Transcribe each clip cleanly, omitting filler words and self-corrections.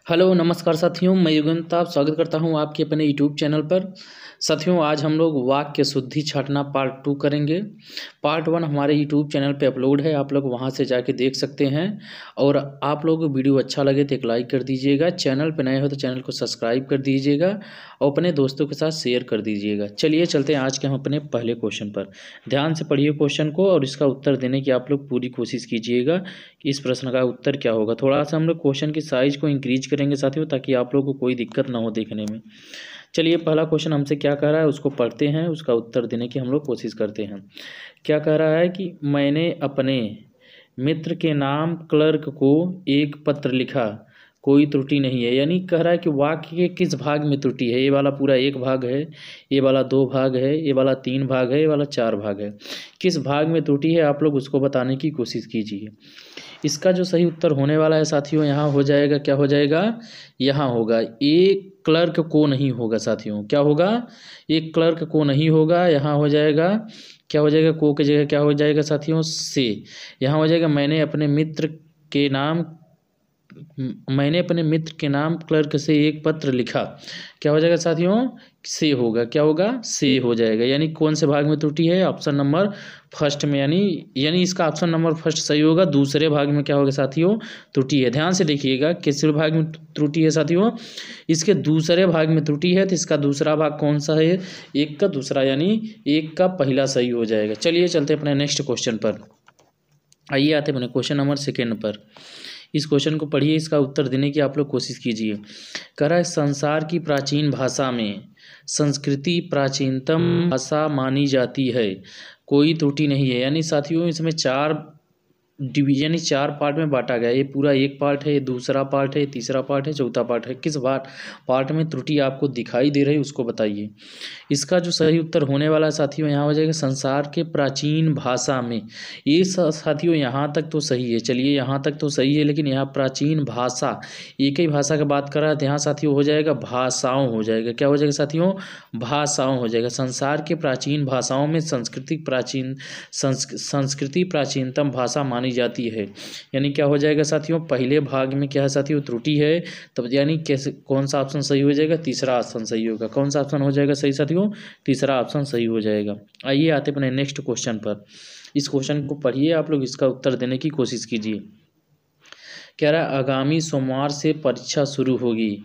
Hello नमस्कार साथियों, मैं युगंता स्वागत करता हूं आपके अपने यूट्यूब चैनल पर। साथियों, आज हम लोग वाक्य शुद्धि छाँटना पार्ट 2 करेंगे। पार्ट 1 हमारे यूट्यूब चैनल पे अपलोड है, आप लोग वहां से जाके देख सकते हैं। और आप लोग को वीडियो अच्छा लगे तो एक लाइक कर दीजिएगा, चैनल पे नए हो तो चैनल को सब्सक्राइब कर दीजिएगा और अपने दोस्तों के साथ शेयर कर दीजिएगा। चलिए चलते हैं आज के हम अपने पहले क्वेश्चन पर। ध्यान से पढ़िए क्वेश्चन को और इसका उत्तर देने की आप लोग पूरी कोशिश कीजिएगा कि इस प्रश्न का उत्तर क्या होगा। थोड़ा सा हम लोग क्वेश्चन की साइज को इंक्रीज करेंगे साथियों, ताकि आप लोगों को कोई दिक्कत ना हो देखने में। चलिए, पहला क्वेश्चन हमसे क्या कह रहा है उसको पढ़ते हैं, उसका उत्तर देने की हम लोग कोशिश करते हैं। क्या कह रहा है कि मैंने अपने मित्र के नाम क्लर्क को एक पत्र लिखा, कोई त्रुटि नहीं है। यानी कह रहा है कि वाक्य के किस भाग में त्रुटि है। ये वाला पूरा एक भाग है, ये वाला दो भाग है, ये वाला तीन भाग है, ये वाला चार भाग है। किस भाग में त्रुटि है आप लोग उसको बताने की कोशिश कीजिए। इसका जो सही उत्तर होने वाला है साथियों, यहाँ हो जाएगा, क्या हो जाएगा, यहाँ होगा एक क्लर्क को नहीं होगा साथियों। क्या होगा, एक क्लर्क को नहीं होगा। यहाँ हो जाएगा, क्या हो जाएगा, को की जगह क्या हो जाएगा साथियों, से। यहाँ हो जाएगा मैंने अपने मित्र के नाम क्लर्क से एक पत्र लिखा। क्या हो जाएगा साथियों, से होगा। क्या होगा, से हो जाएगा। यानी कौन से भाग में त्रुटि है, ऑप्शन नंबर फर्स्ट में। यानी इसका ऑप्शन नंबर फर्स्ट सही होगा। दूसरे भाग में क्या होगा साथियों, त्रुटि है। ध्यान से देखिएगा किस भाग में त्रुटि है साथियों, इसके दूसरे भाग में त्रुटि है। तो इसका दूसरा भाग कौन सा है, एक का दूसरा, यानी एक का पहला सही हो जाएगा। चलिए चलते अपने नेक्स्ट क्वेश्चन पर। आइए आते अपने क्वेश्चन नंबर सेकेंड पर। इस क्वेश्चन को पढ़िए, इसका उत्तर देने की आप लोग कोशिश कीजिए। कह रहा है संसार की प्राचीन भाषा में संस्कृति प्राचीनतम भाषा मानी जाती है, कोई त्रुटि नहीं है। यानी साथियों इसमें यानी चार पार्ट में बांटा गया। ये पूरा एक पार्ट है, ये दूसरा पार्ट है, तीसरा पार्ट है, चौथा पार्ट है। किस पार्ट में त्रुटि आपको दिखाई दे रही है उसको बताइए। इसका जो सही उत्तर होने वाला है साथियों, यहाँ हो जाएगा संसार के प्राचीन भाषा में। ये साथियों यहाँ तक तो सही है। चलिए यहाँ तक तो सही है, लेकिन यहाँ प्राचीन भाषा, एक ही भाषा की बात कर रहा है तो यहाँ साथियों हो जाएगा भाषाओं हो जाएगा। क्या हो जाएगा साथियों, भाषाओं हो जाएगा। संसार के प्राचीन भाषाओं में संस्कृति प्राचीनतम भाषा मानी जाती है। यानी क्या हो जाएगा साथियों, पहले भाग में क्या है साथियों, त्रुटि है। तब यानी कैसे, कौन सा ऑप्शन सही हो जाएगा, तीसरा ऑप्शन सही होगा। कौन सा ऑप्शन हो जाएगा सही साथियों, तीसरा ऑप्शन सही हो जाएगा। आइए आते अपने नेक्स्ट क्वेश्चन पर। इस क्वेश्चन को पढ़िए आप लोग, इसका उत्तर देने की कोशिश कीजिए। कह रहा है आगामी सोमवार से परीक्षा शुरू होगी।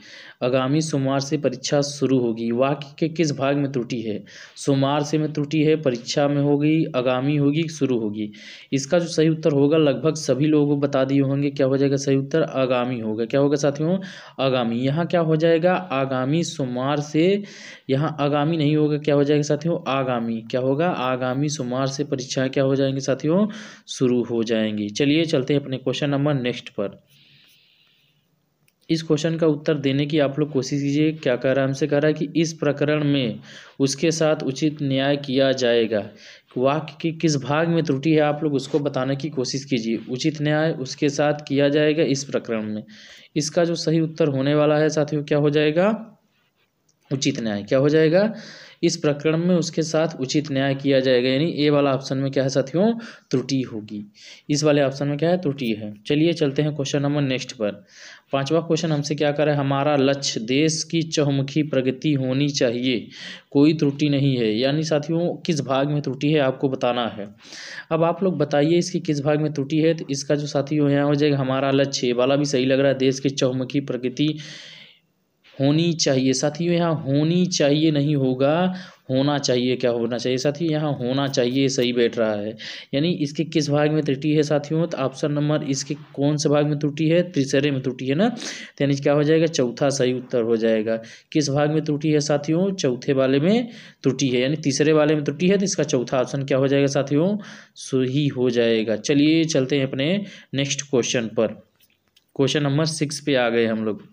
आगामी सोमवार से परीक्षा शुरू होगी, वाक्य के किस भाग में त्रुटि है। सोमवार से में त्रुटि है, परीक्षा में होगी, आगामी होगी, शुरू होगी। इसका जो सही उत्तर होगा, लगभग सभी लोगों को बता दिए होंगे। क्या हो जाएगा सही उत्तर, आगामी होगा। क्या होगा साथियों, आगामी। यहाँ क्या हो जाएगा, आगामी सोमवार से, यहाँ आगामी नहीं होगा। क्या हो जाएगा साथियों, आगामी। क्या होगा, आगामी सोमवार से परीक्षाएं क्या हो जाएंगी साथियों, शुरू हो जाएंगी। चलिए चलते हैं अपने क्वेश्चन नंबर नेक्स्ट पर। इस क्वेश्चन का उत्तर देने की आप लोग कोशिश कीजिए। क्या कह रहा है, हमसे कह रहा है कि इस प्रकरण में उसके साथ उचित न्याय किया जाएगा। वाक्य के किस भाग में त्रुटि है आप लोग उसको बताने की कोशिश कीजिए। उचित न्याय उसके साथ किया जाएगा इस प्रकरण में। इसका जो सही उत्तर होने वाला है साथियों, क्या हो जाएगा, उचित न्याय। क्या हो जाएगा, इस प्रकरण में उसके साथ उचित न्याय किया जाएगा। यानी ए वाला ऑप्शन में क्या है साथियों, त्रुटि होगी। इस वाले ऑप्शन में क्या है, त्रुटि है। चलिए चलते हैं क्वेश्चन नंबर नेक्स्ट पर। पांचवा क्वेश्चन हमसे क्या कर रहा है, हमारा लक्ष्य देश की चहुमुखी प्रगति होनी चाहिए, कोई त्रुटि नहीं है। यानी साथियों किस भाग में त्रुटि है आपको बताना है। अब आप लोग बताइए इसकी किस भाग में त्रुटि है। तो इसका जो साथियों यहाँ हो जाएगा हमारा लक्ष्य वाला भी सही लग रहा है, देश की चहुमुखी प्रगति होनी चाहिए। साथियों यहाँ होनी चाहिए नहीं होगा, होना चाहिए। क्या होना चाहिए साथियों, यहाँ होना चाहिए सही बैठ रहा है। यानी इसके किस भाग में त्रुटि है साथियों, तो ऑप्शन नंबर इसके कौन से भाग में त्रुटि है, तीसरे में त्रुटि है ना। तो यानी क्या हो जाएगा, चौथा सही उत्तर हो जाएगा। किस भाग में त्रुटि है साथियों, चौथे वाले में त्रुटि है। यानी तीसरे वाले में त्रुटि है तो इसका चौथा ऑप्शन क्या हो जाएगा साथियों, सही हो जाएगा। चलिए चलते हैं अपने नेक्स्ट क्वेश्चन पर। क्वेश्चन नंबर 6 पे आ गए हम लोग।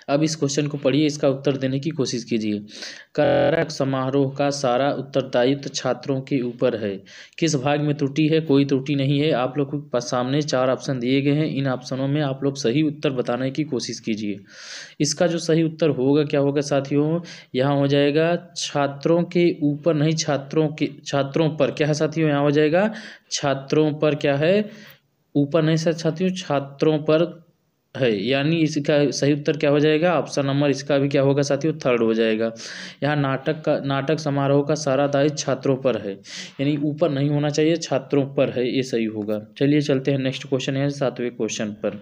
अब इस क्वेश्चन को पढ़िए, इसका उत्तर देने की कोशिश कीजिए। कारक समारोह का सारा उत्तरदायित्व छात्रों के ऊपर है, किस भाग में त्रुटि है, कोई त्रुटि नहीं है। आप लोग के सामने चार ऑप्शन दिए गए हैं, इन ऑप्शनों में आप लोग सही उत्तर बताने की कोशिश कीजिए। इसका जो सही उत्तर होगा क्या होगा साथियों, यहाँ हो जाएगा छात्रों के ऊपर नहीं, छात्रों पर। क्या है साथियों, यहाँ हो जाएगा छात्रों पर। क्या है, ऊपर नहीं सर साथियों, छात्रों पर है, यानी इसका सही उत्तर क्या हो जाएगा, ऑप्शन नंबर इसका भी क्या होगा साथियों, थर्ड हो जाएगा। यहाँ नाटक समारोह का सारा दायित्व छात्रों पर है, यानी ऊपर नहीं होना चाहिए, छात्रों पर है, ये सही होगा। चलिए चलते हैं नेक्स्ट क्वेश्चन है 7वें क्वेश्चन पर।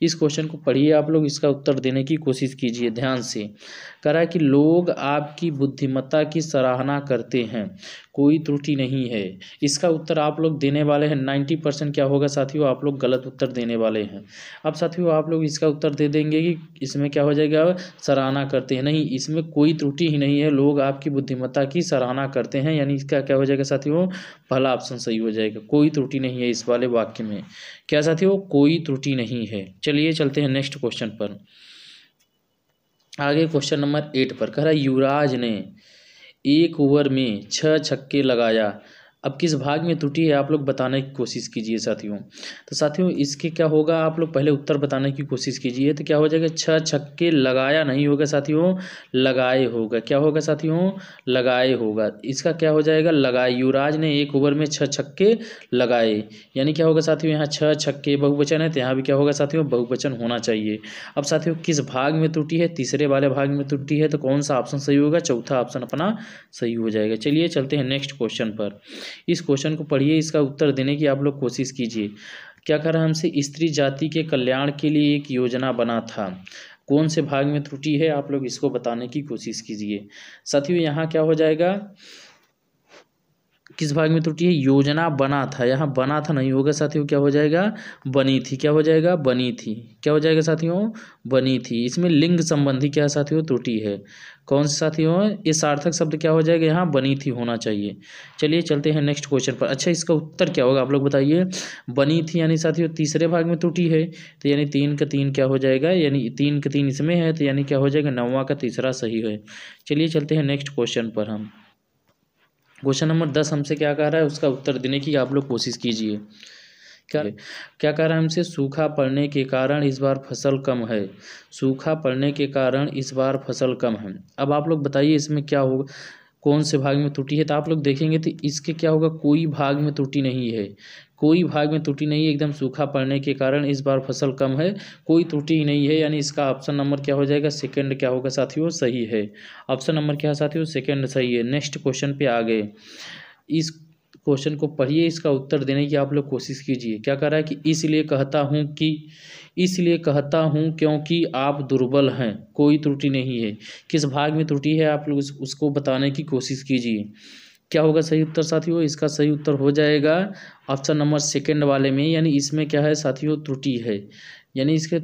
इस क्वेश्चन को पढ़िए आप लोग, इसका उत्तर देने की कोशिश कीजिए ध्यान से। कह रहा है कि लोग आपकी बुद्धिमत्ता की सराहना करते हैं, कोई त्रुटि नहीं है। इसका उत्तर आप लोग देने वाले हैं 90% क्या होगा साथियों, आप लोग गलत उत्तर देने वाले हैं। अब साथियों आप लोग इसका उत्तर दे देंगे कि इसमें क्या हो जाएगा, सराहना करते हैं, नहीं, इसमें कोई त्रुटि ही नहीं है, लोग आपकी बुद्धिमत्ता की सराहना करते हैं, यानी इसका क्या हो जाएगा साथियों, पहला ऑप्शन सही हो जाएगा। कोई त्रुटि नहीं है इस वाले वाक्य में, क्या साथियों, कोई त्रुटि नहीं है। चलिए चलते हैं नेक्स्ट क्वेश्चन पर। आगे क्वेश्चन नंबर 8 पर कह रहा है युवराज ने 1 ओवर में 6 छक्के लगाया। अब किस भाग में त्रुटि है आप लोग बताने की कोशिश कीजिए साथियों। तो साथियों इसके क्या होगा, आप लोग पहले उत्तर बताने की कोशिश कीजिए। तो क्या हो जाएगा, 6 छक्के लगाया नहीं होगा साथियों, लगाए होगा। क्या होगा साथियों, लगाए होगा। इसका क्या हो जाएगा, लगाए। युवराज ने 1 ओवर में 6 छक्के लगाए, यानी क्या होगा साथियों, यहाँ 6 छक्के बहुवचन है, तो यहाँ भी क्या होगा साथियों, बहुवचन होना चाहिए। अब साथियों किस भाग में त्रुटि है, तीसरे वाले भाग में त्रुटि है, तो कौन सा ऑप्शन सही होगा, चौथा ऑप्शन अपना सही हो जाएगा। चलिए चलते हैं नेक्स्ट क्वेश्चन पर। इस क्वेश्चन को पढ़िए, इसका उत्तर देने की आप लोग कोशिश कीजिए। क्या कर रहा है हमसे, स्त्री जाति के कल्याण के लिए एक योजना बना था, कौन से भाग में त्रुटि है आप लोग इसको बताने की कोशिश कीजिए। साथियों यहाँ क्या हो जाएगा, किस भाग में त्रुटि है, योजना बना था, यहाँ बना था नहीं होगा साथियों, क्या हो जाएगा, बनी थी। क्या हो जाएगा, बनी थी। क्या हो जाएगा साथियों, बनी थी। इसमें लिंग संबंधी क्या साथियों, त्रुटि है। कौन से साथियों, ये सार्थक शब्द क्या हो जाएगा, यहाँ बनी थी होना चाहिए। चलिए चलते हैं नेक्स्ट क्वेश्चन पर। अच्छा इसका उत्तर क्या होगा आप लोग बताइए। बनी थी यानी साथियों तीसरे भाग में त्रुटि है, तो यानी 3 का 3 क्या हो जाएगा, यानी 3 का 3 इसमें है, तो यानी क्या हो जाएगा, 9वां का तीसरा सही है। चलिए चलते हैं नेक्स्ट क्वेश्चन पर। हम क्वेश्चन नंबर 10 हमसे क्या कह रहा है, उसका उत्तर देने की आप लोग कोशिश कीजिए। क्या कह रहा है हमसे, सूखा पड़ने के कारण इस बार फसल कम है, सूखा पड़ने के कारण इस बार फसल कम है। अब आप लोग बताइए इसमें क्या होगा, कौन से भाग में त्रुटि है। तो आप लोग देखेंगे तो इसके क्या होगा, कोई भाग में त्रुटि नहीं है, कोई भाग में त्रुटि नहीं है, एकदम सूखा पड़ने के कारण इस बार फसल कम है, कोई त्रुटि ही नहीं है, यानी इसका ऑप्शन नंबर क्या हो जाएगा, सेकंड क्या होगा साथियों, सही है। ऑप्शन नंबर क्या है साथियों, सेकंड सही है। नेक्स्ट क्वेश्चन पे आ गए। इस क्वेश्चन को पढ़िए, इसका उत्तर देने की आप लोग कोशिश कीजिए। क्या कह रहा है कि इसलिए कहता हूँ क्योंकि आप दुर्बल हैं, कोई त्रुटि नहीं है। किस भाग में त्रुटि है आप लोग उसको बताने की कोशिश कीजिए। क्या होगा सही उत्तर साथियों, इसका सही उत्तर हो जाएगा ऑप्शन नंबर सेकंड वाले में, यानी इसमें क्या है साथियों, त्रुटि है, यानी इसके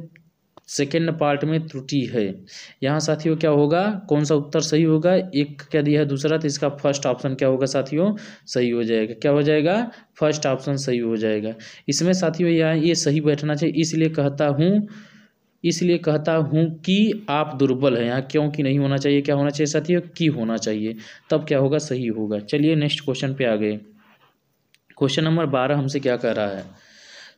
सेकेंड पार्ट में त्रुटि है। यहाँ साथियों क्या होगा, कौन सा उत्तर सही होगा, एक क्या दिया है दूसरा, तो इसका फर्स्ट ऑप्शन क्या होगा साथियों, सही हो जाएगा। क्या हो जाएगा, फर्स्ट ऑप्शन सही हो जाएगा। इसमें साथियों यहाँ ये सही बैठना चाहिए, इसलिए कहता हूँ कि आप दुर्बल हैं, यहाँ क्योंकि नहीं होना चाहिए, क्या होना चाहिए साथियों, कि होना चाहिए, तब क्या होगा, सही होगा। चलिए नेक्स्ट क्वेश्चन पे आ गए। क्वेश्चन नंबर 12 हमसे क्या कह रहा है,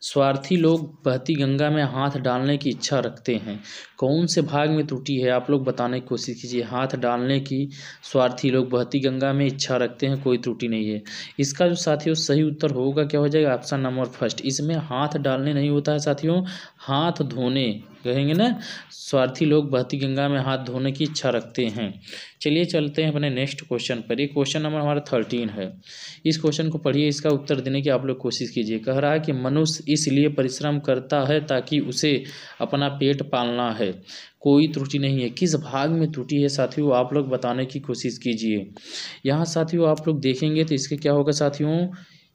स्वार्थी लोग बहती गंगा में हाथ डालने की इच्छा रखते हैं, कौन से भाग में त्रुटि है आप लोग बताने की कोशिश कीजिए। हाथ डालने की स्वार्थी लोग बहती गंगा में इच्छा रखते हैं, कोई त्रुटि नहीं है। इसका जो साथियों सही उत्तर होगा क्या हो जाएगा, ऑप्शन नंबर फर्स्ट। इसमें हाथ डालने नहीं होता है साथियों, हाथ धोने कहेंगे ना, स्वार्थी लोग बहती गंगा में हाथ धोने की इच्छा रखते हैं। चलिए चलते हैं अपने नेक्स्ट क्वेश्चन पर। ये क्वेश्चन नंबर हमारा 13 है। इस क्वेश्चन को पढ़िए, इसका उत्तर देने की आप लोग कोशिश कीजिए। कह रहा है कि मनुष्य इसलिए परिश्रम करता है ताकि उसे अपना पेट पालना है, कोई त्रुटि नहीं है। किस भाग में त्रुटि है साथियों आप लोग बताने की कोशिश कीजिए। यहाँ साथियों आप लोग देखेंगे तो इसके क्या होगा साथियों,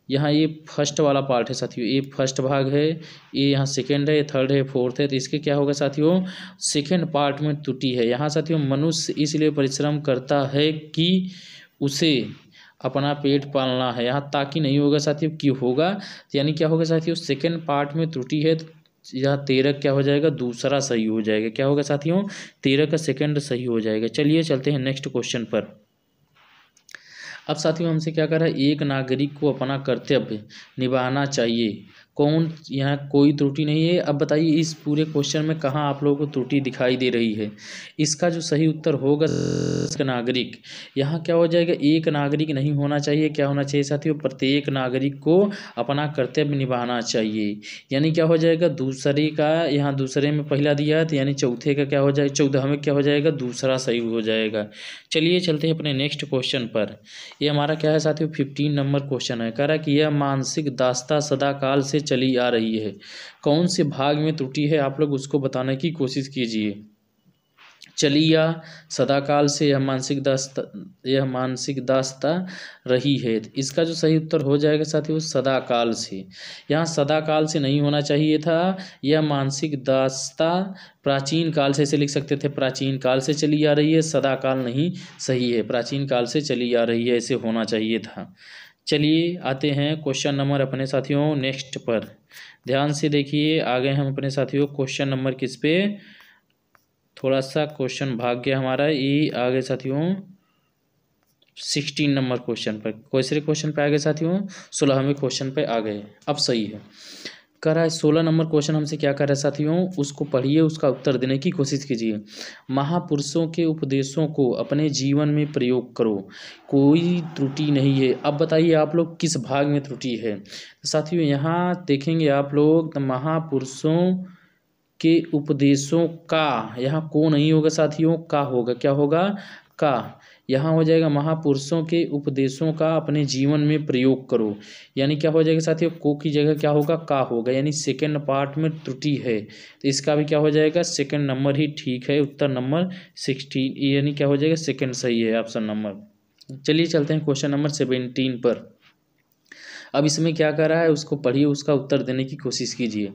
यहाँ ये फर्स्ट वाला पार्ट है साथियों, ये फर्स्ट भाग है, ये यहाँ सेकंड है, ये थर्ड है, फोर्थ है, तो इसके क्या होगा साथियों, सेकंड पार्ट में त्रुटि है। यहाँ साथियों मनुष्य इसलिए परिश्रम करता है कि उसे अपना पेट पालना है, यहाँ ताकि नहीं होगा साथियों, कि होगा, यानी क्या होगा साथियों, सेकंड पार्ट में त्रुटि है, यहाँ 13 क्या हो जाएगा, दूसरा सही हो जाएगा। क्या होगा साथियों, 13 का सेकंड सही हो जाएगा। चलिए चलते हैं नेक्स्ट क्वेश्चन पर। अब साथियों हमसे क्या कर रहा है, एक नागरिक को अपना कर्तव्य निभाना चाहिए, कौन यहाँ कोई त्रुटि नहीं है। अब बताइए इस पूरे क्वेश्चन में कहाँ आप लोगों को त्रुटि दिखाई दे रही है। इसका जो सही उत्तर होगा नागरिक, यहाँ क्या हो जाएगा, एक नागरिक नहीं होना चाहिए, क्या होना चाहिए साथियों, प्रत्येक नागरिक को अपना कर्तव्य निभाना चाहिए। यानी क्या हो जाएगा, दूसरे का, यहाँ दूसरे में पहला दिया है तो यानी चौथे का क्या हो जाएगा, 14 में क्या हो जाएगा, दूसरा सही हो जाएगा। चलिए चलते हैं अपने नेक्स्ट क्वेश्चन पर। ये हमारा क्या है साथियों, 15 नंबर क्वेश्चन है। कह रहा है कि यह मानसिक दास्ता सदाकाल से चली आ रही है, कौन से भाग में त्रुटि है, आप लोग उसको बताने की कोशिश कीजिए। चली या सदाकाल से यह मानसिक दास्ता रही है, इसका जो सही उत्तर हो जाएगा साथियों सदाकाल से। यहाँ सदाकाल से नहीं होना चाहिए था, यह मानसिक दास्ता प्राचीन काल से, ऐसे लिख सकते थे, प्राचीन काल से चली आ रही है, सदाकाल नहीं सही है, प्राचीन काल से चली आ रही है, ऐसे होना चाहिए था। चलिए आते हैं क्वेश्चन नंबर अपने साथियों नेक्स्ट पर। ध्यान से देखिए, आगे हम अपने साथियों क्वेश्चन नंबर किस पे, थोड़ा सा क्वेश्चन भाग गया हमारा, ये आगे साथियों 16 नंबर क्वेश्चन पर, दूसरे क्वेश्चन पे आ गए साथियों, 16वें क्वेश्चन पे आ गए, अब सही है। कह रहा है 16 नंबर क्वेश्चन हमसे क्या कर रहा है साथियों, उसको पढ़िए, उसका उत्तर देने की कोशिश कीजिए। महापुरुषों के उपदेशों को अपने जीवन में प्रयोग करो, कोई त्रुटि नहीं है। अब बताइए आप लोग किस भाग में त्रुटि है। तो साथियों यहाँ देखेंगे आप लोग, महापुरुषों के उपदेशों का, यहाँ को नहीं होगा साथियों, का होगा, क्या होगा, का। यहाँ हो जाएगा महापुरुषों के उपदेशों का अपने जीवन में प्रयोग करो, यानी क्या हो जाएगा साथियों, को की जगह क्या होगा, का होगा, यानी सेकंड पार्ट में त्रुटि है, तो इसका भी क्या हो जाएगा, सेकंड नंबर ही ठीक है, उत्तर नंबर 16, यानी क्या हो जाएगा, सेकंड सही है, ऑप्शन नंबर। चलिए चलते हैं क्वेश्चन नंबर 17 पर। अब इसमें क्या कर रहा है, उसको पढ़िए, उसका उत्तर देने की कोशिश कीजिए।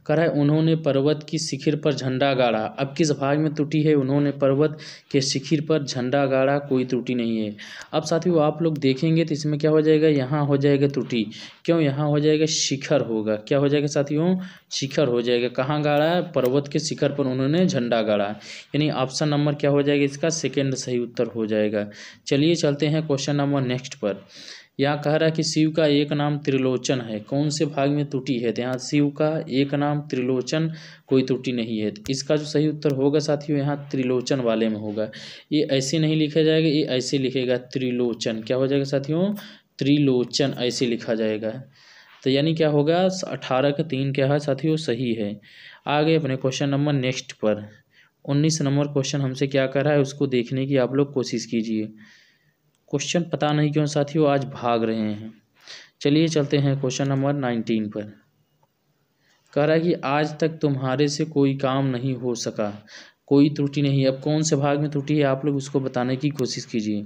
कह रहा है उन्होंने पर्वत की शिखर पर झंडा गाड़ा, अब किस भाग में त्रुटि है, उन्होंने पर्वत के शिखर पर झंडा गाड़ा, कोई त्रुटि नहीं है। अब साथियों आप लोग देखेंगे तो इसमें क्या हो जाएगा, यहाँ हो जाएगा त्रुटि, क्यों, यहाँ हो जाएगा शिखर होगा, क्या हो जाएगा साथियों, शिखर हो जाएगा, कहाँ गाड़ा है, पर्वत के शिखर पर उन्होंने झंडा गाड़ा, यानी ऑप्शन नंबर क्या हो जाएगा, इसका सेकेंड सही उत्तर हो जाएगा। चलिए चलते हैं क्वेश्चन नंबर नेक्स्ट पर। यहाँ कह रहा है कि शिव का एक नाम त्रिलोचन है, कौन से भाग में त्रुटि है, तो यहाँ शिव का एक नाम त्रिलोचन, कोई त्रुटि नहीं है, तो इसका जो सही उत्तर होगा साथियों यहाँ त्रिलोचन वाले में होगा। ये ऐसे नहीं लिखा जाएगा, ये ऐसे लिखेगा त्रिलोचन, क्या हो जाएगा साथियों, त्रिलोचन ऐसे लिखा जाएगा। तो यानी क्या होगा, 18 का 3 क्या है साथियों, सही है। आगे अपने क्वेश्चन नंबर नेक्स्ट पर 19 नंबर क्वेश्चन हमसे क्या कर रहा है, उसको देखने की आप लोग कोशिश कीजिए। क्वेश्चन पता नहीं क्यों साथियों आज भाग रहे हैं। चलिए चलते हैं क्वेश्चन नंबर 19 पर। कह रहा है कि आज तक तुम्हारे से कोई काम नहीं हो सका, कोई त्रुटि नहीं। अब कौन से भाग में त्रुटि है आप लोग उसको बताने की कोशिश कीजिए।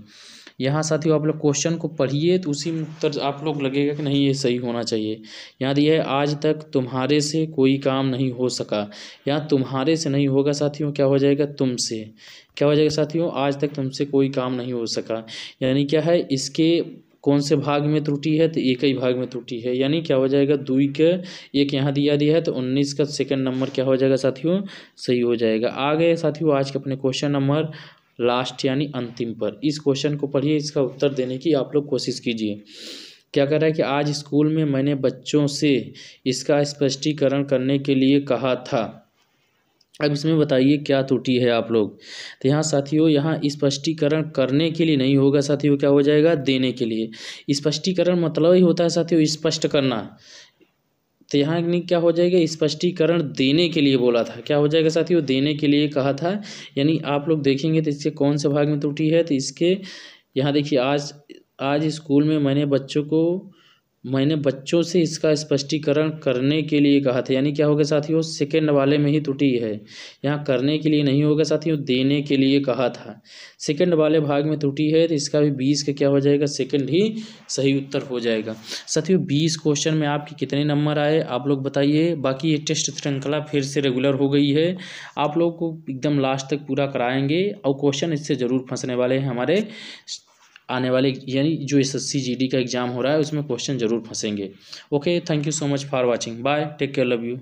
यहाँ साथियों आप लोग क्वेश्चन को पढ़िए तो उसी में उत्तर आप लोग लगेगा कि नहीं ये सही होना चाहिए। यहाँ दिया है आज तक तुम्हारे से कोई काम नहीं हो सका, यहाँ तुम्हारे से नहीं होगा साथियों, क्या हो जाएगा, तुमसे, क्या हो जाएगा साथियों, आज तक तुमसे कोई काम नहीं हो सका, यानी क्या है, इसके कौन से भाग में त्रुटि है, तो एक ही भाग में त्रुटि है, यानी क्या हो जाएगा, 2 के 1 यहाँ दिया है, तो 19 का सेकंड नंबर क्या हो जाएगा साथियों, सही हो जाएगा। आ गए साथियों आज के अपने क्वेश्चन नंबर लास्ट यानी अंतिम पर। इस क्वेश्चन को पढ़िए, इसका उत्तर देने की आप लोग कोशिश कीजिए। क्या कर रहा है कि आज स्कूल में मैंने बच्चों से इसका स्पष्टीकरण करने के लिए कहा था। अब इसमें बताइए क्या त्रुटि है आप लोग। तो यहाँ साथियों यहाँ स्पष्टीकरण करने के लिए नहीं होगा साथियों, क्या हो जाएगा, देने के लिए। स्पष्टीकरण मतलब ही होता है साथियों स्पष्ट करना, तो यहाँ नहीं क्या हो जाएगा, स्पष्टीकरण देने के लिए बोला था, क्या हो जाएगा साथियों, देने के लिए कहा था। यानी आप लोग देखेंगे तो इसके कौन से भाग में त्रुटि है, तो इसके यहाँ देखिए आज स्कूल में मैंने बच्चों से इसका स्पष्टीकरण करने के लिए कहा था, यानी क्या होगा साथियों, सेकंड वाले में ही त्रुटि है। यहाँ करने के लिए नहीं होगा साथियों, देने के लिए कहा था, सेकंड वाले भाग में त्रुटि है, तो इसका भी 20 का क्या हो जाएगा, सेकंड ही सही उत्तर हो जाएगा। साथियों 20 क्वेश्चन में आपके कितने नंबर आए आप लोग बताइए। बाकी ये टेस्ट श्रृंखला फिर से रेगुलर हो गई है, आप लोग को एकदम लास्ट तक पूरा कराएंगे और क्वेश्चन इससे ज़रूर फंसने वाले हैं हमारे आने वाले, यानी जो SSC GD का एग्जाम हो रहा है उसमें क्वेश्चन जरूर फंसेंगे। Okay, thank you so much for watching, bye, take care, love you.